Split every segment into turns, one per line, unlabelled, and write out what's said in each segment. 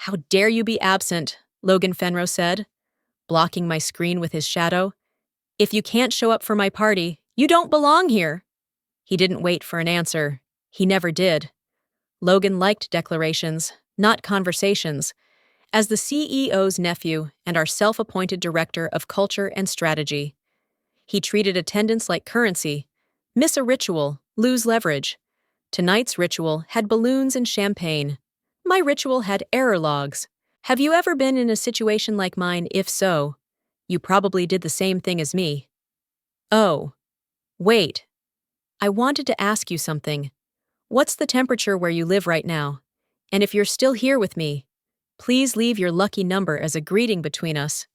How dare you be absent, Logan Fenro said, blocking my screen with his shadow. If you can't show up for my party, you don't belong here. He didn't wait for an answer. He never did. Logan liked declarations, not conversations. As the CEO's nephew and our self-appointed director of culture and strategy, he treated attendance like currency. Miss a ritual, lose leverage. Tonight's ritual had balloons and champagne. My ritual had error logs. Have you ever been in a situation like mine? If so, you probably did the same thing as me. Oh, wait. I wanted to ask you something. What's the temperature where you live right now? And if you're still here with me, please leave your lucky number as a greeting between us.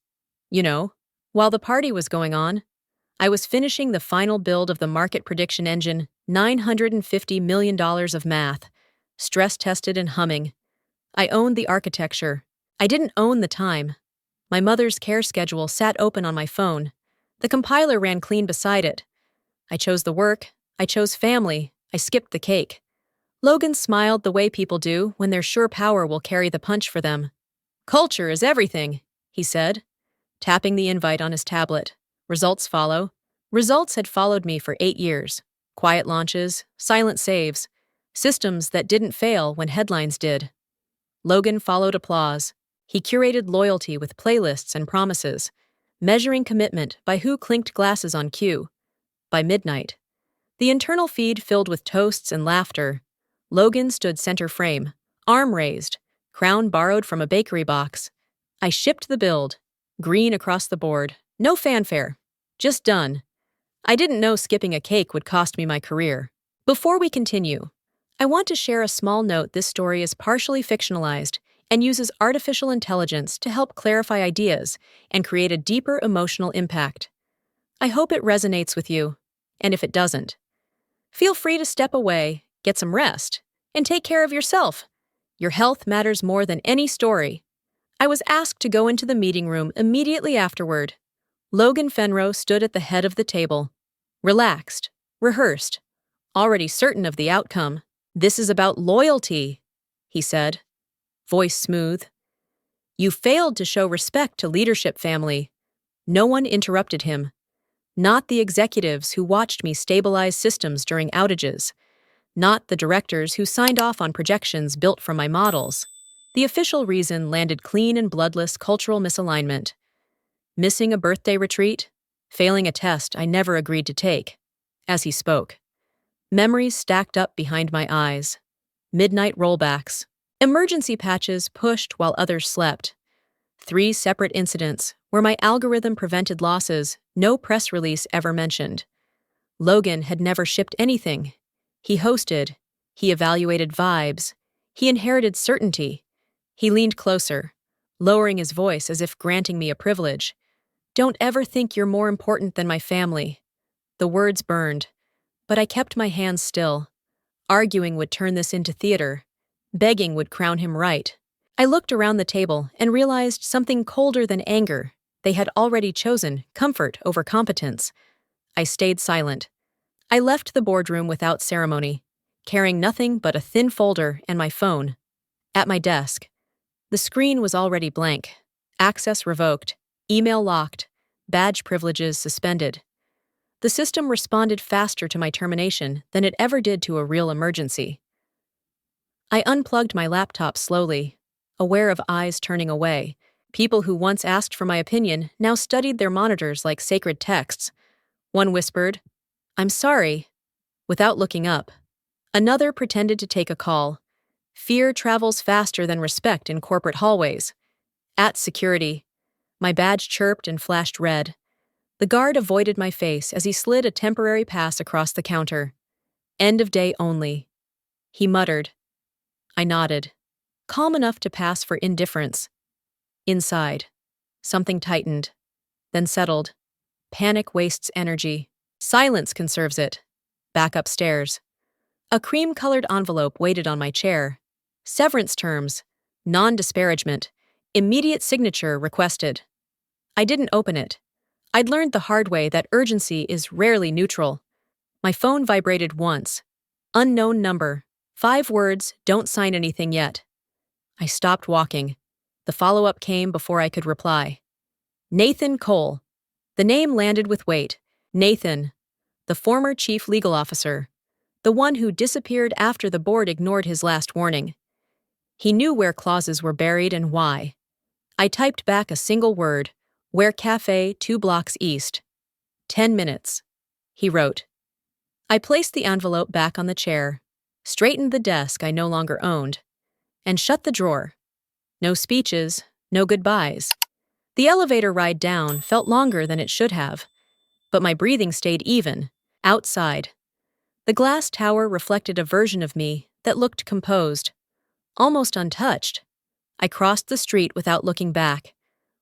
You know, while the party was going on, I was finishing the final build of the market prediction engine, $950 million of math, stress-tested and humming. I owned the architecture. I didn't own the time. My mother's care schedule sat open on my phone. The compiler ran clean beside it. I chose the work. I chose family. I skipped the cake. Logan smiled the way people do when they're sure power will carry the punch for them. Culture is everything, he said, tapping the invite on his tablet. Results follow. Results had followed me for 8 years. Quiet launches, silent saves, systems that didn't fail when headlines did. Logan followed applause. He curated loyalty with playlists and promises, measuring commitment by who clinked glasses on cue. By midnight, the internal feed filled with toasts and laughter. Logan stood center frame, arm raised, crown borrowed from a bakery box. I shipped the build, green across the board, no fanfare, just done. I didn't know skipping a cake would cost me my career. Before we continue, I want to share a small note. This story is partially fictionalized and uses artificial intelligence to help clarify ideas and create a deeper emotional impact. I hope it resonates with you, and if it doesn't, feel free to step away, get some rest, and take care of yourself. Your health matters more than any story. I was asked to go into the meeting room immediately afterward. Logan Fenro stood at the head of the table, relaxed, rehearsed, already certain of the outcome. This is about loyalty, he said, voice smooth. You failed to show respect to leadership family. No one interrupted him. Not the executives who watched me stabilize systems during outages. Not the directors who signed off on projections built from my models. The official reason landed clean and bloodless: cultural misalignment. Missing a birthday retreat, failing a test I never agreed to take. As he spoke, memories stacked up behind my eyes. Midnight rollbacks. Emergency patches pushed while others slept. 3 separate incidents where my algorithm prevented losses no press release ever mentioned. Logan had never shipped anything. He hosted. He evaluated vibes. He inherited certainty. He leaned closer, lowering his voice as if granting me a privilege. Don't ever think you're more important than my family. The words burned, but I kept my hands still. Arguing would turn this into theater. Begging would crown him right. I looked around the table and realized something colder than anger. They had already chosen comfort over competence. I stayed silent. I left the boardroom without ceremony, carrying nothing but a thin folder and my phone. At my desk, the screen was already blank. Access revoked, email locked, badge privileges suspended. The system responded faster to my termination than it ever did to a real emergency. I unplugged my laptop slowly, aware of eyes turning away. People who once asked for my opinion now studied their monitors like sacred texts. One whispered, "I'm sorry," without looking up. Another pretended to take a call. Fear travels faster than respect in corporate hallways. At security, my badge chirped and flashed red. The guard avoided my face as he slid a temporary pass across the counter. End of day only. He muttered. I nodded, calm enough to pass for indifference. Inside, something tightened, then settled. Panic wastes energy. Silence conserves it. Back upstairs. A cream-colored envelope waited on my chair. Severance terms, non-disparagement, immediate signature requested. I didn't open it. I'd learned the hard way that urgency is rarely neutral. My phone vibrated once. Unknown number. 5 words, don't sign anything yet. I stopped walking. The follow-up came before I could reply. Nathan Cole. The name landed with weight. Nathan, the former chief legal officer, the one who disappeared after the board ignored his last warning. He knew where clauses were buried and why. I typed back a single word, where cafe 2 blocks east. 10 minutes. He wrote. I placed the envelope back on the chair, straightened the desk I no longer owned, and shut the drawer. No speeches, no goodbyes. The elevator ride down felt longer than it should have, but my breathing stayed even, outside. The glass tower reflected a version of me that looked composed, almost untouched. I crossed the street without looking back.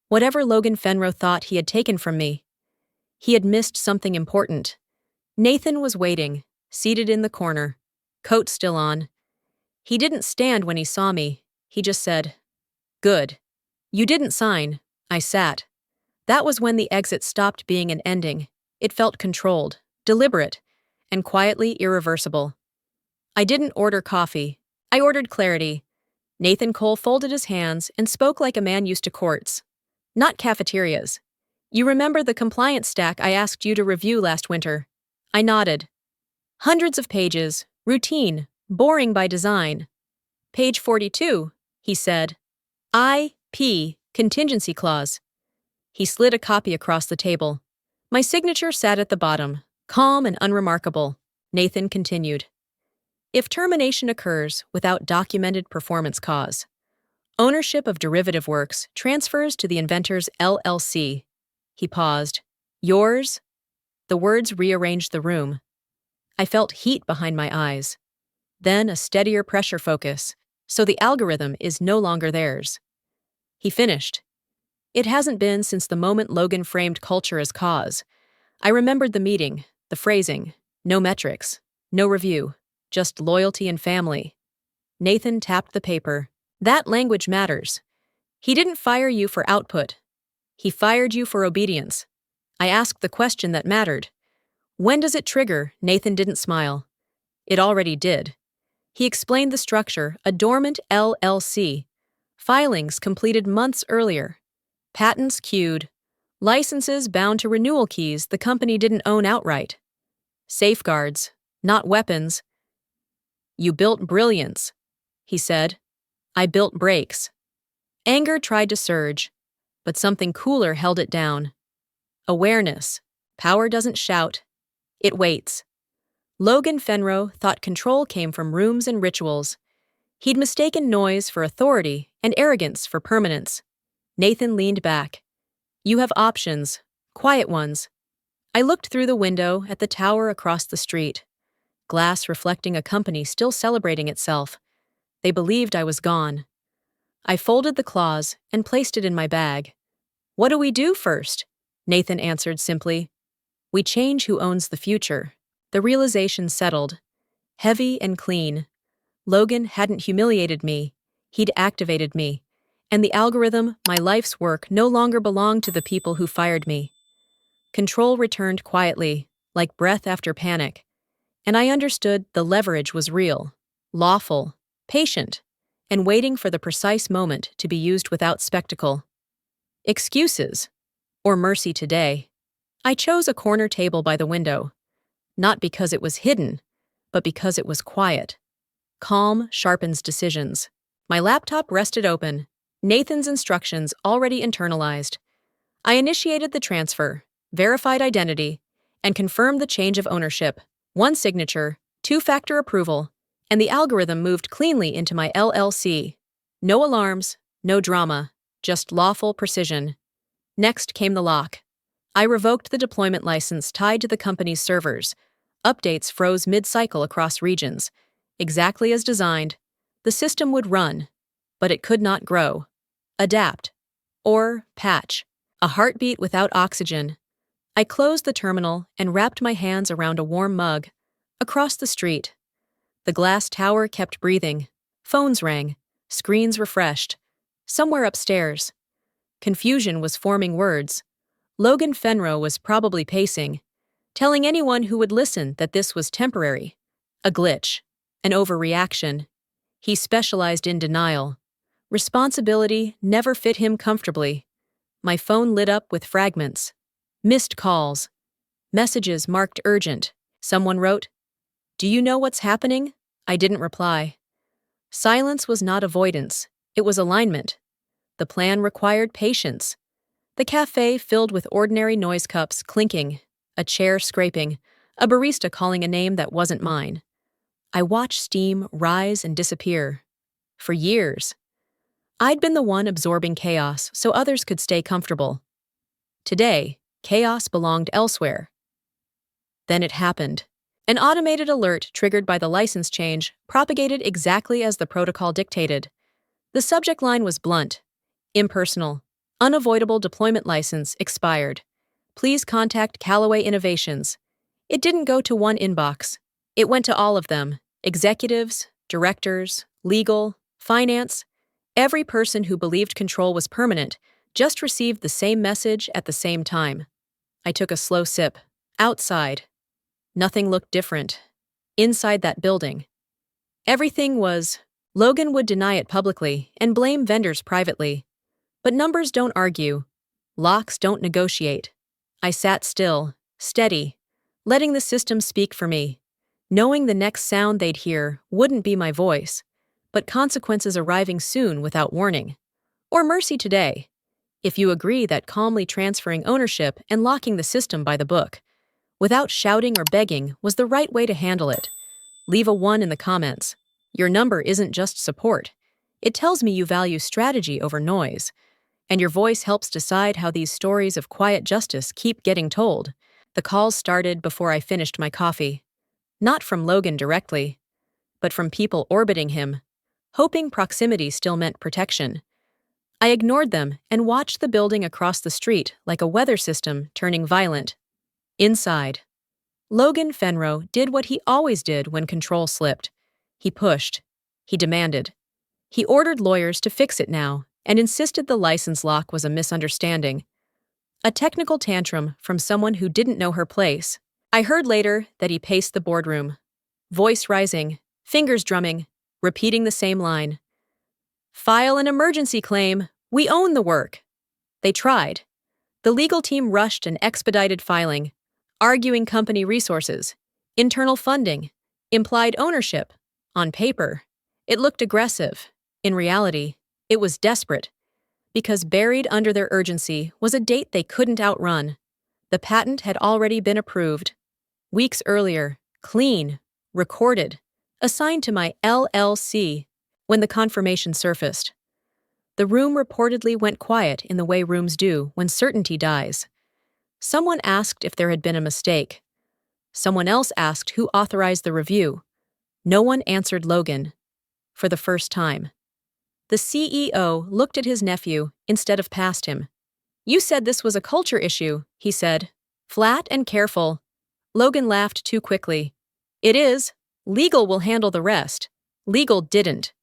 Whatever Logan Fenro thought he had taken from me, he had missed something important. Nathan was waiting, seated in the corner, coat still on. He didn't stand when he saw me. He just said, "Good. You didn't sign." I sat. That was when the exit stopped being an ending. It felt controlled, deliberate, and quietly irreversible. I didn't order coffee. I ordered clarity. Nathan Cole folded his hands and spoke like a man used to courts. Not cafeterias. You remember the compliance stack I asked you to review last winter? I nodded. Hundreds of pages, routine, boring by design. Page 42, he said. IP, contingency clause. He slid a copy across the table. My signature sat at the bottom, calm and unremarkable. Nathan continued. If termination occurs without documented performance cause, ownership of derivative works transfers to the inventor's LLC. He paused. Yours? The words rearranged the room. I felt heat behind my eyes. Then a steadier pressure focus, so the algorithm is no longer theirs. He finished. It hasn't been since the moment Logan framed culture as cause. I remembered the meeting, the phrasing, no metrics, no review, just loyalty and family. Nathan tapped the paper. That language matters. He didn't fire you for output. He fired you for obedience. I asked the question that mattered. When does it trigger? Nathan didn't smile. It already did. He explained the structure, a dormant LLC. Filings completed months earlier. Patents queued. Licenses bound to renewal keys the company didn't own outright. Safeguards, not weapons. You built brilliance, he said. I built brakes. Anger tried to surge, but something cooler held it down. Awareness. Power doesn't shout. It waits. Logan Fenro thought control came from rooms and rituals. He'd mistaken noise for authority and arrogance for permanence. Nathan leaned back. You have options, quiet ones. I looked through the window at the tower across the street. Glass reflecting a company still celebrating itself. They believed I was gone. I folded the clause and placed it in my bag. What do we do first? Nathan answered simply. We change who owns the future. The realization settled. Heavy and clean. Logan hadn't humiliated me. He'd activated me. And the algorithm, my life's work, no longer belonged to the people who fired me. Control returned quietly, like breath after panic. And I understood the leverage was real, lawful, patient, and waiting for the precise moment to be used without spectacle. Excuses, or mercy today. I chose a corner table by the window, not because it was hidden, but because it was quiet. Calm sharpens decisions. My laptop rested open, Nathan's instructions already internalized. I initiated the transfer, verified identity, and confirmed the change of ownership. One signature, two-factor approval, and the algorithm moved cleanly into my LLC. No alarms, no drama, just lawful precision. Next came the lock. I revoked the deployment license tied to the company's servers. Updates froze mid-cycle across regions. Exactly as designed, the system would run, but it could not grow, adapt, or patch. A heartbeat without oxygen. I closed the terminal and wrapped my hands around a warm mug. Across the street, the glass tower kept breathing. Phones rang, screens refreshed. Somewhere upstairs, confusion was forming words. Logan Fenro was probably pacing, telling anyone who would listen that this was temporary, a glitch, an overreaction. He specialized in denial. Responsibility never fit him comfortably. My phone lit up with fragments. Missed calls. Messages marked urgent. Someone wrote, "Do you know what's happening?" I didn't reply. Silence was not avoidance. It was alignment. The plan required patience. The cafe filled with ordinary noise cups clinking, a chair scraping, a barista calling a name that wasn't mine. I watched steam rise and disappear. For years. I'd been the one absorbing chaos so others could stay comfortable. Today, chaos belonged elsewhere. Then it happened. An automated alert triggered by the license change propagated exactly as the protocol dictated. The subject line was blunt, impersonal, unavoidable deployment license expired. Please contact Callaway Innovations. It didn't go to one inbox. It went to all of them, executives, directors, legal, finance. Every person who believed control was permanent just received the same message at the same time. I took a slow sip. Outside. Nothing looked different. Inside that building. Everything was. Logan would deny it publicly and blame vendors privately. But numbers don't argue. Locks don't negotiate. I sat still, steady, letting the system speak for me, knowing the next sound they'd hear wouldn't be my voice, but consequences arriving soon without warning. Or mercy today, if you agree that calmly transferring ownership and locking the system by the book, without shouting or begging, was the right way to handle it. Leave a 1 in the comments. Your number isn't just support. It tells me you value strategy over noise. And your voice helps decide how these stories of quiet justice keep getting told. The calls started before I finished my coffee. Not from Logan directly, but from people orbiting him, hoping proximity still meant protection. I ignored them and watched the building across the street like a weather system turning violent. Inside. Logan Fenro did what he always did when control slipped. He pushed. He demanded. He ordered lawyers to fix it now and insisted the license lock was a misunderstanding. A technical tantrum from someone who didn't know her place. I heard later that he paced the boardroom. Voice rising, fingers drumming, repeating the same line. File an emergency claim. We own the work. They tried. The legal team rushed and expedited filing, arguing company resources, internal funding, implied ownership. On paper, it looked aggressive. In reality, it was desperate. Because buried under their urgency was a date they couldn't outrun. The patent had already been approved. Weeks earlier, clean, recorded, assigned to my LLC when the confirmation surfaced. The room reportedly went quiet in the way rooms do when certainty dies. Someone asked if there had been a mistake. Someone else asked who authorized the review. No one answered Logan. For the first time. The CEO looked at his nephew instead of past him. You said this was a culture issue, he said. Flat and careful. Logan laughed too quickly. It is. Legal will handle the rest. Legal didn't.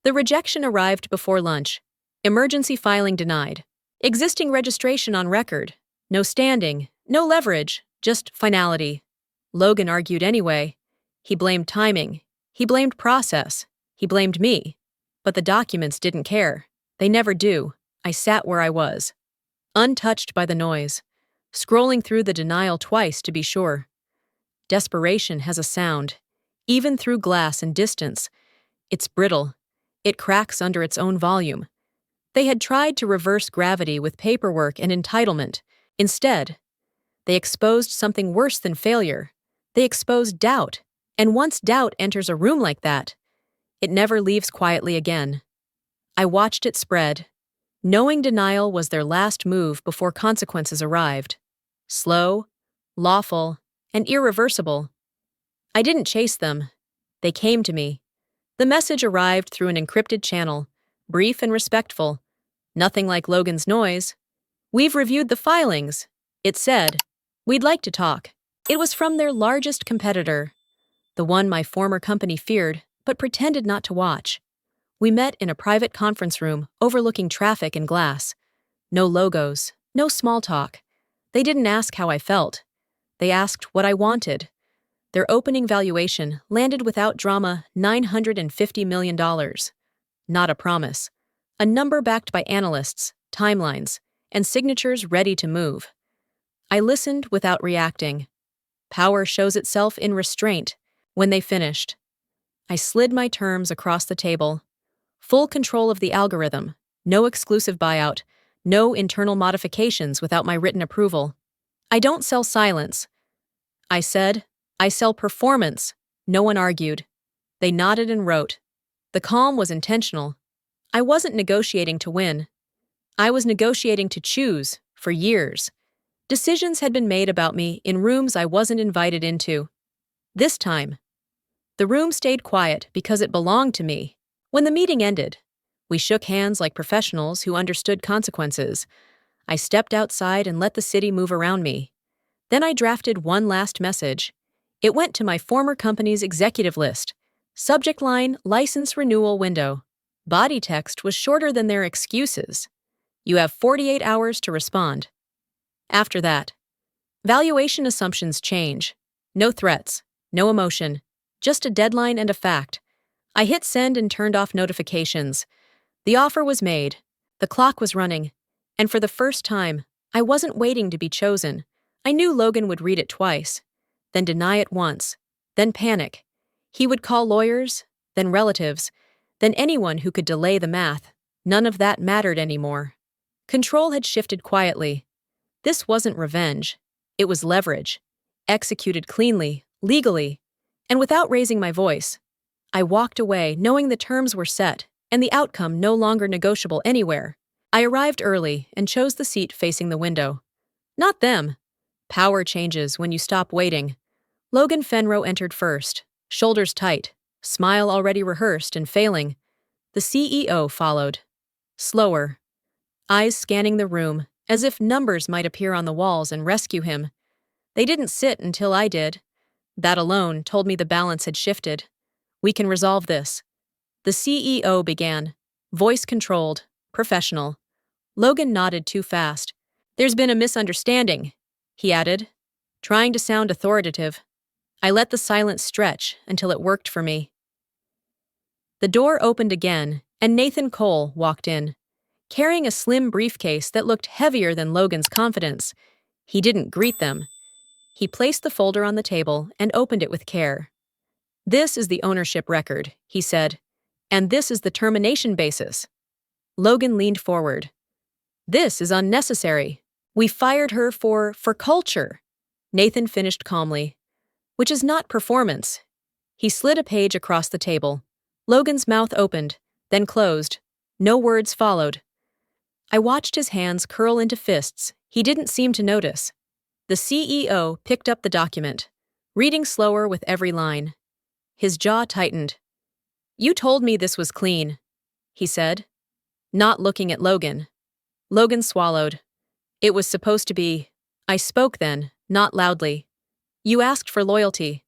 The rejection arrived before lunch. Emergency filing denied. Existing registration on record. No standing, no leverage, just finality. Logan argued anyway. He blamed timing. He blamed process. He blamed me. But the documents didn't care. They never do. I sat where I was. Untouched by the noise. Scrolling through the denial twice to be sure. Desperation has a sound. Even through glass and distance. It's brittle. It cracks under its own volume. They had tried to reverse gravity with paperwork and entitlement. Instead, they exposed something worse than failure. They exposed doubt. And once doubt enters a room like that, it never leaves quietly again. I watched it spread, knowing denial was their last move before consequences arrived. Slow, lawful, and irreversible. I didn't chase them. They came to me. The message arrived through an encrypted channel, brief and respectful. Nothing like Logan's noise. We've reviewed the filings. It said, we'd like to talk. It was from their largest competitor, the one my former company feared, but pretended not to watch. We met in a private conference room overlooking traffic and glass. No logos, no small talk. They didn't ask how I felt. They asked what I wanted. Their opening valuation landed without drama $950 million. Not a promise. a number backed by analysts, timelines, and signatures ready to move. I listened without reacting. Power shows itself in restraint. When they finished, I slid my terms across the table. Full control of the algorithm, no exclusive buyout, no internal modifications without my written approval. I don't sell silence, I said. I sell performance. No one argued. They nodded and wrote. The calm was intentional. I wasn't negotiating to win. I was negotiating to choose, for years. Decisions had been made about me in rooms I wasn't invited into. This time, the room stayed quiet because it belonged to me. When the meeting ended, we shook hands like professionals who understood consequences. I stepped outside and let the city move around me. Then I drafted one last message. It went to my former company's executive list. Subject line, license renewal window. Body text was shorter than their excuses. You have 48 hours to respond. After that, valuation assumptions change. No threats, no emotion, just a deadline and a fact. I hit send and turned off notifications. The offer was made. The clock was running. And for the first time, I wasn't waiting to be chosen. I knew Logan would read it twice, then deny it once, then panic. He would call lawyers, then relatives, then anyone who could delay the math. None of that mattered anymore. Control had shifted quietly. This wasn't revenge. It was leverage. Executed cleanly, legally, and without raising my voice. I walked away knowing the terms were set and the outcome no longer negotiable anywhere. I arrived early and chose the seat facing the window. Not them. Power changes when you stop waiting. Logan Fenro entered first, shoulders tight, smile already rehearsed and failing. The CEO followed. Slower. Eyes scanning the room, as if numbers might appear on the walls and rescue him. They didn't sit until I did. That alone told me the balance had shifted. We can resolve this. The CEO began, voice controlled, professional. Logan nodded too fast. There's been a misunderstanding, he added, trying to sound authoritative. I let the silence stretch until it worked for me. The door opened again, and Nathan Cole walked in, carrying a slim briefcase that looked heavier than Logan's confidence. He didn't greet them. He placed the folder on the table and opened it with care. This is the ownership record, he said, and this is the termination basis. Logan leaned forward. This is unnecessary. We fired her for culture. Nathan finished calmly. Which is not performance. He slid a page across the table. Logan's mouth opened, then closed. No words followed. I watched his hands curl into fists. He didn't seem to notice. The CEO picked up the document, reading slower with every line. His jaw tightened. You told me this was clean, he said, not looking at Logan. Logan swallowed. It was supposed to be. I spoke then, not loudly. You asked for loyalty.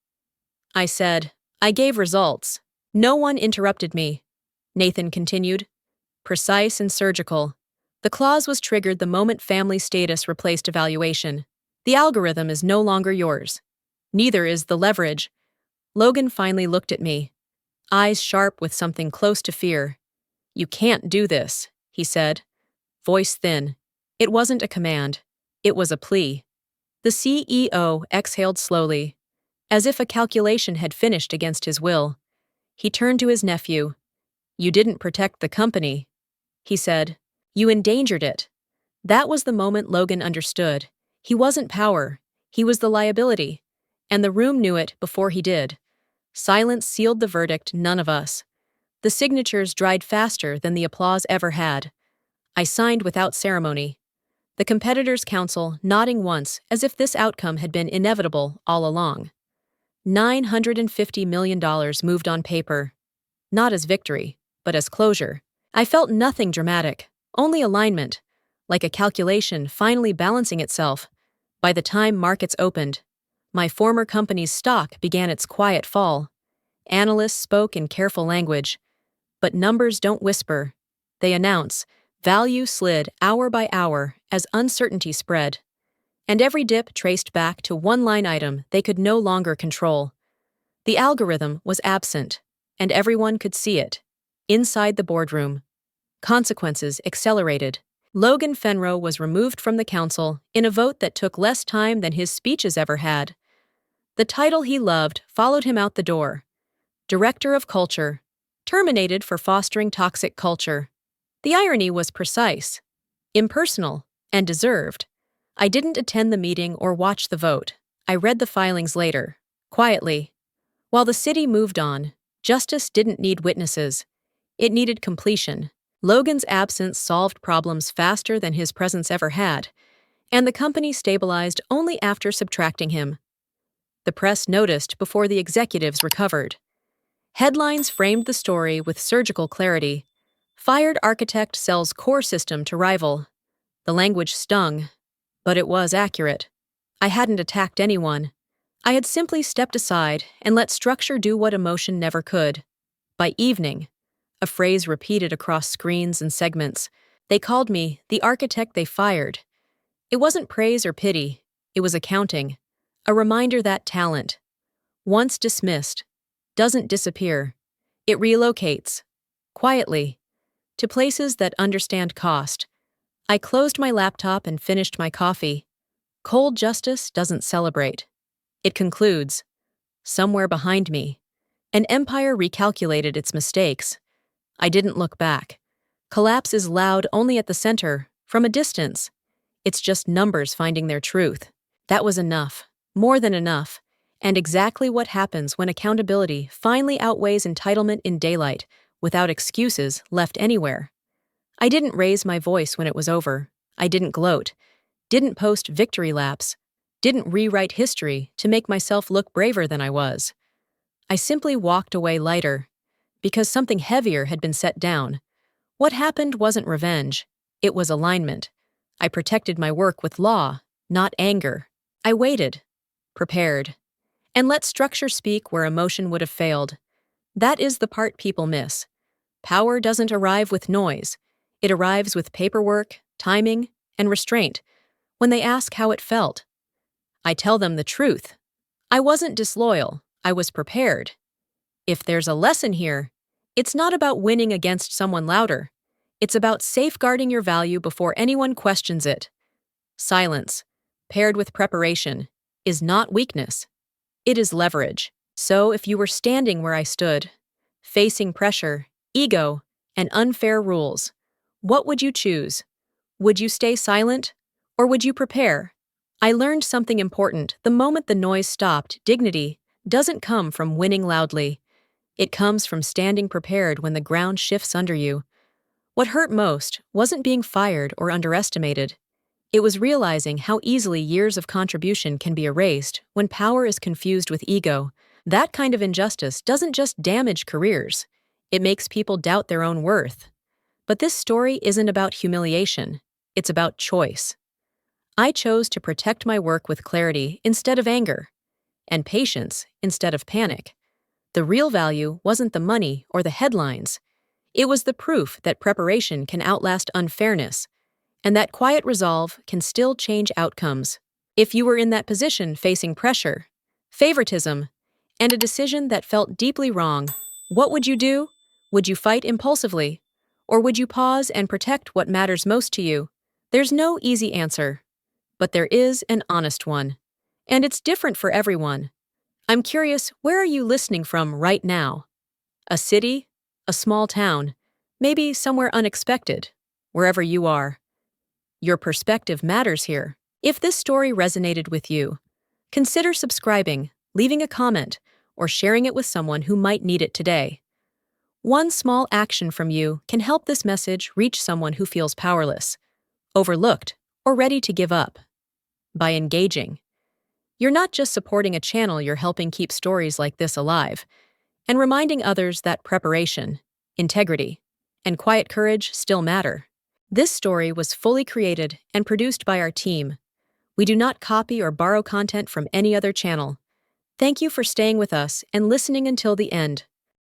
I said. I gave results. No one interrupted me. Nathan continued. Precise and surgical. The clause was triggered the moment family status replaced evaluation. The algorithm is no longer yours. Neither is the leverage. Logan finally looked at me, eyes sharp with something close to fear. You can't do this, he said, voice thin. It wasn't a command. It was a plea. The CEO exhaled slowly, as if a calculation had finished against his will. He turned to his nephew. You didn't protect the company, he said. You endangered it. That was the moment Logan understood. He wasn't power. He was the liability. And the room knew it before he did. Silence sealed the verdict, none of us. The signatures dried faster than the applause ever had. I signed without ceremony. The competitors' counsel nodding once as if this outcome had been inevitable all along. $950 million moved on paper. Not as victory, but as closure. I felt nothing dramatic, only alignment, like a calculation finally balancing itself. By the time markets opened, my former company's stock began its quiet fall. Analysts spoke in careful language. But numbers don't whisper. They announce. Value slid hour by hour as uncertainty spread. And every dip traced back to one line item they could no longer control. The algorithm was absent, and everyone could see it. Inside the boardroom. Consequences accelerated. Logan Fenro was removed from the council in a vote that took less time than his speeches ever had. The title he loved followed him out the door. Director of Culture, terminated for fostering toxic culture. The irony was precise, impersonal, and deserved. I didn't attend the meeting or watch the vote. I read the filings later, quietly. While the city moved on, justice didn't need witnesses. It needed completion. Logan's absence solved problems faster than his presence ever had, and the company stabilized only after subtracting him. The press noticed before the executives recovered. Headlines framed the story with surgical clarity. Fired architect sells core system to rival. The language stung, but it was accurate. I hadn't attacked anyone. I had simply stepped aside and let structure do what emotion never could. By evening, a phrase repeated across screens and segments. They called me the architect they fired. It wasn't praise or pity. It was accounting. A reminder that talent, once dismissed, doesn't disappear. It relocates, quietly, to places that understand cost. I closed my laptop and finished my coffee. Cold justice doesn't celebrate. It concludes. Somewhere behind me, an empire recalculated its mistakes. I didn't look back. Collapse is loud only at the center, from a distance. It's just numbers finding their truth. That was enough, more than enough, and exactly what happens when accountability finally outweighs entitlement in daylight, without excuses left anywhere. I didn't raise my voice when it was over. I didn't gloat, didn't post victory laps, didn't rewrite history to make myself look braver than I was. I simply walked away lighter, because something heavier had been set down. What happened wasn't revenge, it was alignment. I protected my work with law, not anger. I waited, prepared, and let structure speak where emotion would have failed. That is the part people miss. Power doesn't arrive with noise. It arrives with paperwork, timing, and restraint. When they ask how it felt, I tell them the truth. I wasn't disloyal, I was prepared. If there's a lesson here, it's not about winning against someone louder. It's about safeguarding your value before anyone questions it. Silence, paired with preparation, is not weakness. It is leverage. So if you were standing where I stood, facing pressure, ego, and unfair rules, what would you choose? Would you stay silent, or would you prepare? I learned something important. The moment the noise stopped, dignity doesn't come from winning loudly. It comes from standing prepared when the ground shifts under you. What hurt most wasn't being fired or underestimated. It was realizing how easily years of contribution can be erased when power is confused with ego. That kind of injustice doesn't just damage careers. It makes people doubt their own worth. But this story isn't about humiliation. It's about choice. I chose to protect my work with clarity instead of anger, and patience instead of panic. The real value wasn't the money or the headlines. It was the proof that preparation can outlast unfairness, and that quiet resolve can still change outcomes. If you were in that position facing pressure, favoritism, and a decision that felt deeply wrong, what would you do? Would you fight impulsively? Or would you pause and protect what matters most to you? There's no easy answer, but there is an honest one. And it's different for everyone. I'm curious, where are you listening from right now? A city? A small town? Maybe somewhere unexpected? Wherever you are. Your perspective matters here. If this story resonated with you, consider subscribing, leaving a comment, or sharing it with someone who might need it today. One small action from you can help this message reach someone who feels powerless, overlooked, or ready to give up. By engaging, you're not just supporting a channel, you're helping keep stories like this alive, and reminding others that preparation, integrity, and quiet courage still matter. This story was fully created and produced by our team. We do not copy or borrow content from any other channel. Thank you for staying with us and listening until the end.